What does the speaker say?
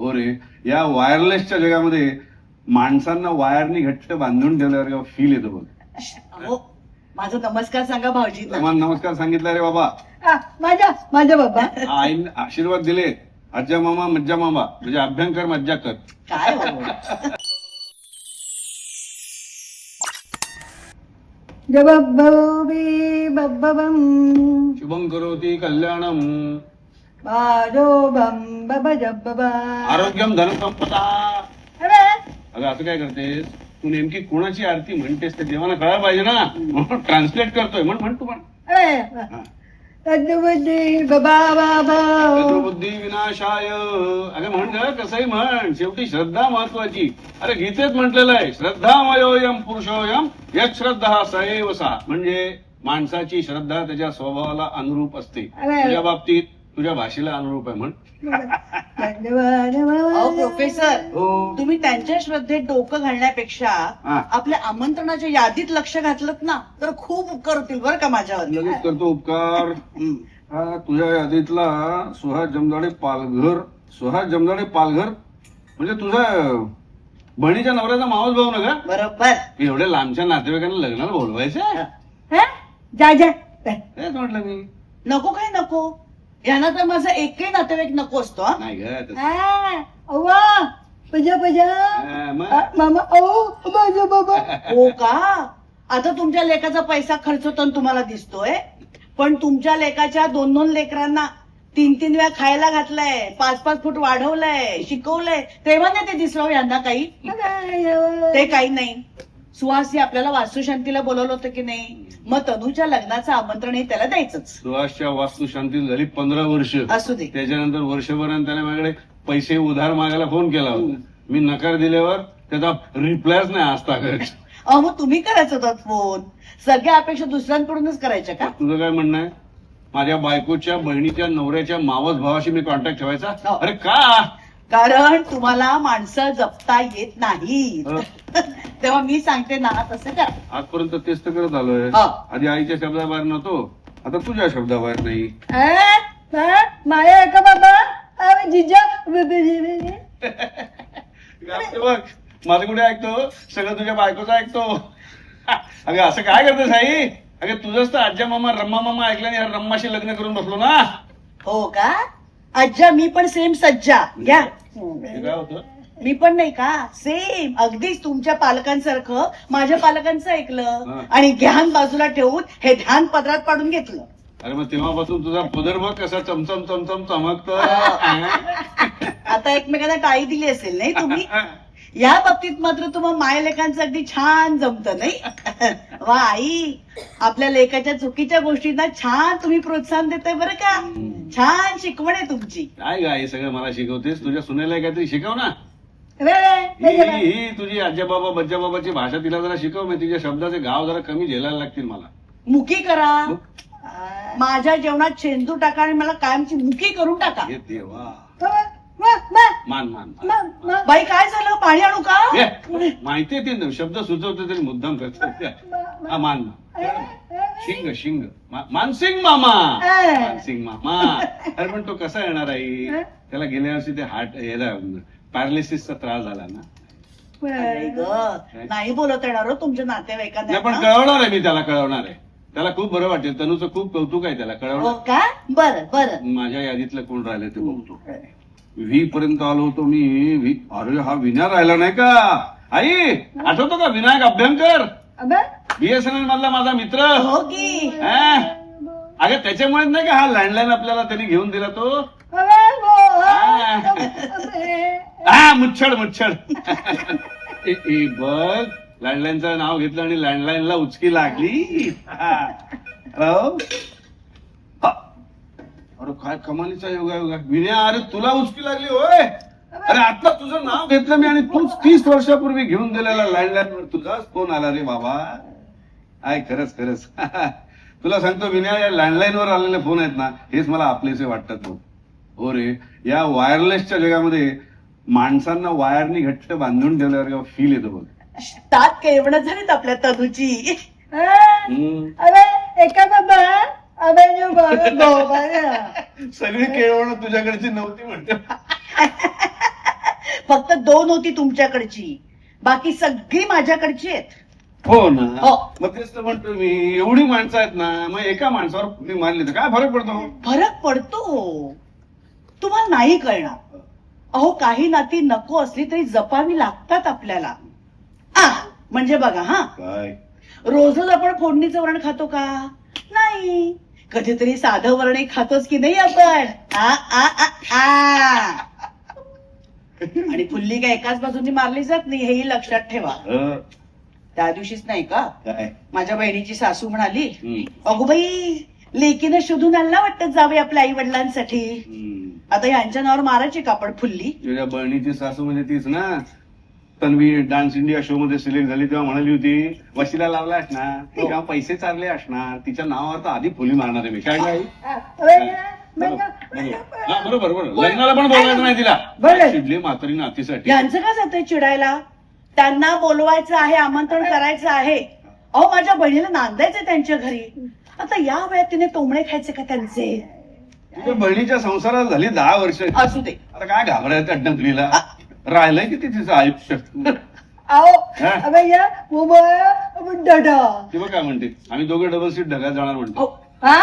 हो रे, या वायरलेसच्या जगामध्ये माणसांना वायरनी घट्ट बांधून ठेवल्यावर फील येतो बघ. हो, माझा नमस्कार सांगा भाऊजींना. तुम्हाला नमस्कार सांगितला रे बाबा. माझ्या बाबा आईने आशीर्वाद दिले. आज्जा मामा मज्जा मामा म्हणजे अभ्यंकर मज्जा कर. काय हो? जबब्बी बब्बबम शुभम करोती कल्याणम बाजो बम बब जब्बबा. आरोग्यम धनसंपदा. अरे अगं असं काय करतेस तू? नेमकी कोणाची आरती म्हणतेस ते देवाला कळायला पाहिजे ना. ट्रान्सलेट करतोय म्हण तू म्हण. अरे तद्बुद्धी बाबा बाबा बुद्धी विनाशाय. अगं म्हण ग कसंही म्हण, शेवटी श्रद्धा महत्वाची. अरे गीतेत म्हटलेलं आहे श्रद्धामयोयम पुरुषोयम यत् श्रद्धा सएव सा. म्हणजे माणसाची श्रद्धा त्याच्या स्वभावाला अनुरूप असते. अरे. तुझ्या बाबतीत तुझ्या भाषेला अनुरूप आहे म्हण. अहो प्रोफेसर, हो. तुम्ही त्यांच्या श्रद्धेत डोकं घालण्यापेक्षा हा. आपल्या आमंत्रणाच्या यादीत लक्ष घातलं ना तर खूप उपकार होतील बरं का माझ्यावर. लगेच करतो उपकार. हा तुझ्या यादीतला सुहास जमदाडे पालघर म्हणजे तुझा बहिणीच्या नवऱ्याचा मावस भाऊ ना ग. बरोबर. एवढ्या लांबच्या नातेवाईकांना लग्नाला बोलवायचं. जा जा तेच म्हटलं मी. नको काय नको, यांना तर माझा एकही नातेवाईक नको असतो हा. नाही ग तसं. अव्वा पजा पजा मग मामा ओ माझा बाबा. हो का? आता तुमच्या लेकाचा पैसा खर्च होतो आणि तुम्हाला दिसतोय, पण तुमच्या लेकाच्या 2-2 लेकरांना 3-3 वेळा खायला घातलंय, 5-5 फूट वाढवलंय, शिकवलंय, तेव्हा नाही ते दिसलं यांना काही. ते काही नाही. सुहासनी आपल्याला वास्तुशांतीला बोलवलं होतं की नाही, मग तनूच्या लग्नाचं आमंत्रण हे त्याला द्यायचंच. सुहासच्या वास्तुशांती झाली 15 वर्ष. असू दे. त्याच्यानंतर वर्षभराने त्याने माझ्याकडे पैसे उधार मागायला फोन केला होता. मी नकार दिल्यावर त्याचा रिप्लायच नाही आजतागत. अहो मग तुम्ही करायचं होता फोन. सगळ्या अपेक्षा दुसऱ्यांकडूनच करायच्या का? तुझं काय म्हणणं आहे? माझ्या बायकोच्या बहिणीच्या नवऱ्याच्या मावस भावाशी मी कॉन्टॅक्ट ठेवायचा? हो. अरे का? कारण तुम्हाला माणसं जपता येत नाही. तेव्हा मी सांगते ना तसं करा. आजपर्यंत तेच तर करत आलोय. हा. आधी आईच्या शब्दाबाहेर नव्हतो, आता तुझ्या शब्दाबाहेर नाही. माया का बाबा जिजा बघ माझं कुठे ऐकतो, सगळं तुझ्या बायकोचं ऐकतो. अगं असं काय करतेस आई? अगं तुझंच तर आज्जा मामा रम्मा मामा ऐकल्याने या रम्माशी लग्न करून बसलो ना. हो का? आज्जा मी पण सेम सज्जा घ्या. हे काय होतं? मी पण नाही का सेम अगदीच तुमच्या पालकांसारखं माझ्या पालकांचं ऐकलं हा. आणि ध्यान बाजूला ठेवून हे ध्यान पदरात पाडून घेतलं. अरे मग तेव्हापासून तुझा पदर बघ कसा चमचम चमचम चमकतो. आता एकमेकांना टाळी दिली असेल नाही तुम्ही? या बाबतीत मात्र तुम्हाला माय लेकांचं अगदी छान जमतं नाही. वा आई, आपल्या लेकाच्या चुकीच्या गोष्टींना छान तुम्ही प्रोत्साहन देताय बरं का. छान शिकवण आहे तुमची. काय गा हे सगळं मला शिकवतेस? तुझ्या सुनेला काहीतरी शिकव ना. ही तुझी आज्जा बाबा बज्जा बाबाची भाषा तिला जरा शिकव. मी तिच्या शब्दाचे गाव जरा कमी झेलायला लागतील मला. मुकी करा. माझ्या जेवणात चेंदू टाका आणि मला कायमची मुकी करून टाका. हे देवा. मान मान मान बाई काय झालं, पाणी आणू का? माहितीये ते शब्द सुचवते तरी मुद्दाम करतो. हा मान शिंग शिंग मानसिंग मामा. मानसिंग मामा. अरे पण तो कसा येणार आहे? त्याला गेल्या वर्षी ते हार्ट याला पॅरालिसिसचा त्रास झाला ना. अरे ग, नाही बोलत येणार हो तुमच्या नाही नातेवाईकांना. पण कळवणार आहे मी त्याला, कळवणार आहे त्याला. खूप बरं वाटेल. तनूचं खूप कौतुक आहे त्याला. हो कळवणार. का? बरं बरं. माझ्या यादीतलं कोण राहिलं ते बघतो. व्ही पर्यंत आलो होतो मी. अरे हा विना राहिला नाही का? आई आठवतो का विनायक अभ्यंकर? बीएसएनएल मधला माझा मित्र. हो की? अगं त्याच्यामुळेच नाही का हा लँडलाईन आपल्याला त्यांनी घेऊन दिला तो. हा मुच्छड बघ लँडलाईनचं नाव घेतलं आणि लँडलाईनला उचकी लागली. अरे काय कमालीचा योगा योगा विनया. अरे तुला उचकी लागली होय? अरे आता तुझं नाव घेतलं मी आणि तूच 30 वर्षापूर्वी घेऊन दिलेला लँडलाईन वर तुझाच फोन आला रे बाबा. काय खरंच तुला सांगतो विनया, या लँडलाईन वर आलेले फोन आहेत ना हेच मला आपलेसे वाटतात. हो रे, या वायरलेसच्या जगामध्ये माणसांना वायरनी घट्ट बांधून ठेवल्यावर फील येतो बघ. तात केवढ झालीत आपल्या तनूची. अरे एका बाबा सगळी केळवण तुझ्याकडची नव्हती म्हणते. फक्त 2 होती तुमच्याकडची, बाकी सगळी माझ्याकडची आहेत. हो ना, हो. मग तेच तर म्हणतो मी, एवढी माणसं आहेत ना, मग एका माणसावर फुली मारली तर काय फरक पडतो? फरक पडतो, तुम्हाला नाही कळणार. अहो, काही नाती नको असली तरी जपावी लागतात आपल्याला. म्हणजे बघा, हा, काय रोज आपण फोडणीचं वरण खातो का? नाही. कधीतरी साधं वरण खातोच की नाही आपण? आणि फुल्ली काय एकाच बाजूनी मारली जात नाही, हेही लक्षात ठेवा. त्या दिवशीच नाही का काय माझ्या बहिणीची सासू म्हणाली, हम्म. अगो बाई, लेकीनं शोधून आणला वाटत जावे आपल्या आई वडिलांसाठी. आता ह्यांच्या नावावर मारायची का आपण फुल्ली? तुझ्या बहिणीची सासू म्हणजे तीच ना, तन्वी डान्स इंडिया शो मध्ये सिलेक्ट झाली तेव्हा म्हणाली होती वशिला लावला असणार, तेव्हा पैसे चालले असणार, तिच्या नावावर तर आधी फुली मारणार आहे मी. काय नाही बरोबर बरोबर, लग्नाला पण बोलायचं नाही तिला. बरं. चिडली म्हातारी नातीसाठी. ह्यांचं काय जातंय चिडायला? त्यांना बोलवायचं आहे, आमंत्रण करायचं आहे. अहो, माझ्या बहिणीला नांदायचं त्यांच्या घरी. आता या वयात तिने टोमणे खायचे का त्यांचे? तुझ्या बहिणीच्या संसारात झाली 10 वर्ष. असू दे. आता काय घाबरायचं डंगलीला? राहिलंय किती तिचं आयुष्य? आओ हा? अबे या उभं दादा ती बघ काय म्हणते, आम्ही दोघे डबल सीट ढगात जाणार म्हणतो. अहो, हा